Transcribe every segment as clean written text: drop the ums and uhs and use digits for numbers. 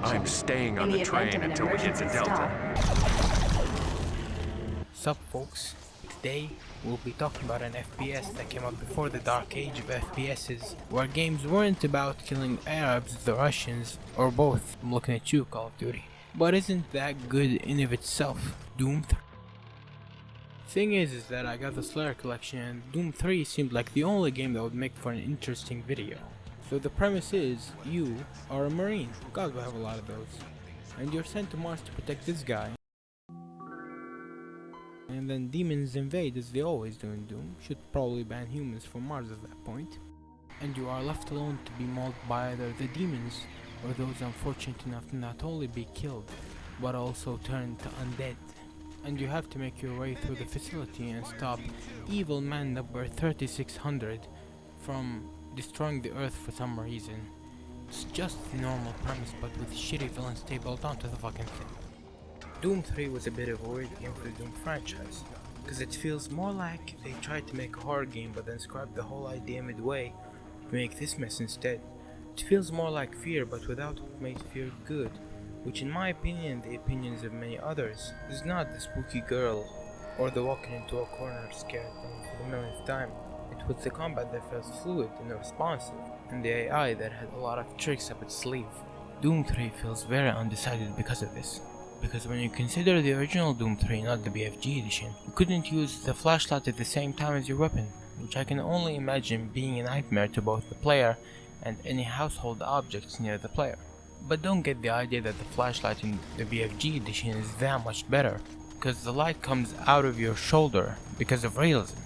protection. I'm staying in on the event train of an until we get to emergency Delta. stop. Sup folks, today we'll be talking about an FPS that came up before the dark age of FPSs, where games weren't about killing Arabs, the Russians, or both. I'm looking at you, Call of Duty. But isn't that good in of itself? Doom 3. Thing is that I got the Slayer collection and Doom 3 seemed like the only game that would make for an interesting video. So the premise is, you are a Marine, God we have a lot of those, and you're sent to Mars to protect this guy. And then demons invade as they always do in Doom, should probably ban humans from Mars at that point. And you are left alone to be mauled by either the demons or those unfortunate enough to not only be killed, but also turn to undead. And you have to make your way through the facility and stop evil man number 3600 from destroying the earth for some reason. It's just the normal premise but with shitty villains stapled onto the fucking thing. Doom 3 was a bit of a weird game for the Doom franchise, because it feels more like they tried to make a horror game but then scrapped the whole idea midway to make this mess instead. It feels more like Fear but without what made Fear good, which in my opinion and the opinions of many others is not the spooky girl or the walking into a corner scared thing for the millionth time. It was the combat that felt fluid and responsive, and the AI that had a lot of tricks up its sleeve. Doom 3 feels very undecided because of this. Because when you consider the original Doom 3, not the BFG edition, you couldn't use the flashlight at the same time as your weapon, which I can only imagine being a nightmare to both the player and any household objects near the player. But don't get the idea that the flashlight in the BFG edition is that much better, because the light comes out of your shoulder because of realism.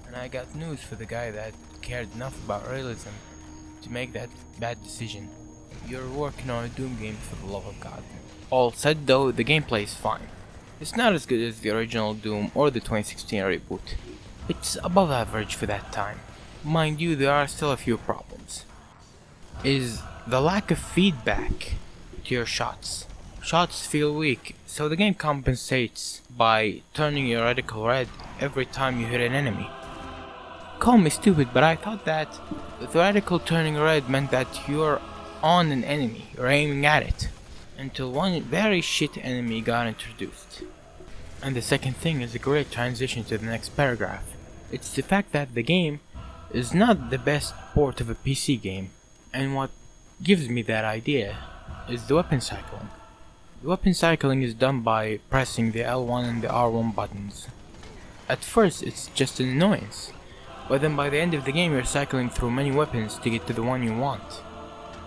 And I got news for the guy that cared enough about realism to make that bad decision. You're working on a Doom game for the love of God. All said though, the gameplay is fine. It's not as good as the original Doom or the 2016 reboot. It's above average for that time. Mind you, there are still a few problems. Is the lack of feedback to your shots. Shots feel weak, so the game compensates by turning your reticle red every time you hit an enemy. Call me stupid, but I thought that the reticle turning red meant that you're on an enemy, you're aiming at it. Until one very shit enemy got introduced. And the second thing is a great transition to the next paragraph. It's the fact that the game is not the best port of a PC game, and what gives me that idea is the weapon cycling. The weapon cycling is done by pressing the L1 and the R1 buttons. At first it's just an annoyance, but then by the end of the game you're cycling through many weapons to get to the one you want.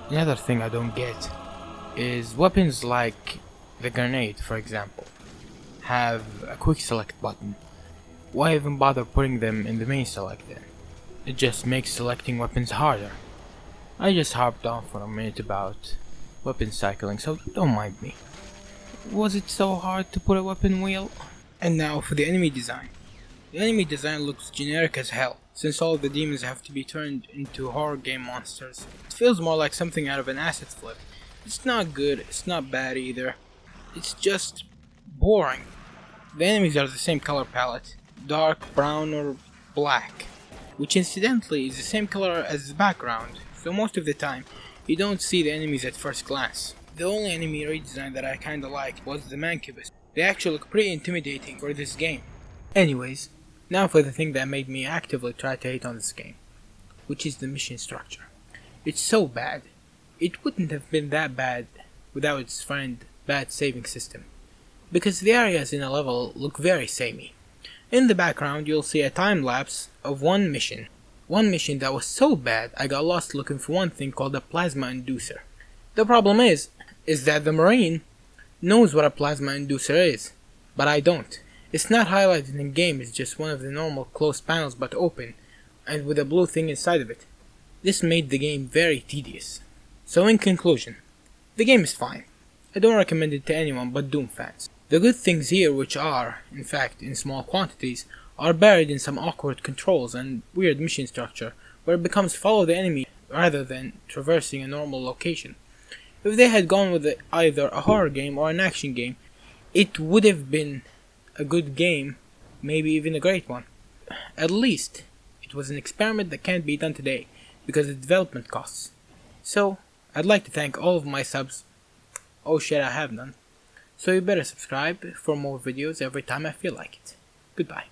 Another thing I don't get is weapons like the grenade, for example, have a quick select button. Why even bother putting them in the main select then? It just makes selecting weapons harder. I just harped on for a minute about weapon cycling, so don't mind me. Was it so hard to put a weapon wheel? And now for the enemy design. The enemy design looks generic as hell, since all of the demons have to be turned into horror game monsters. It feels more like something out of an asset flip. It's not good, it's not bad either. It's just boring. The enemies are the same color palette, dark brown or black, which incidentally is the same color as the background, so most of the time you don't see the enemies at first glance. The only enemy redesign that I kinda liked was the Mancubus. They actually look pretty intimidating for this game. Anyways, now for the thing that made me actively try to hate on this game, which is the mission structure. It's so bad. It wouldn't have been that bad without its friend bad saving system, because the areas in a level look very samey. In the background you'll see a time lapse of one mission that was so bad I got lost looking for one thing called a plasma inducer. The problem is that the Marine knows what a plasma inducer is, but I don't. It's not highlighted in game, it's just one of the normal closed panels but open, and with a blue thing inside of it. This made the game very tedious. So in conclusion, the game is fine. I don't recommend it to anyone but Doom fans. The good things here, which are, in fact, in small quantities, are buried in some awkward controls and weird mission structure, where it becomes follow the enemy rather than traversing a normal location. If they had gone with either a horror game or an action game, it would have been a good game, maybe even a great one. At least, it was an experiment that can't be done today, because of development costs. So, I'd like to thank all of my subs Oh shit, I have none. So you better subscribe for more videos every time I feel like it. Goodbye.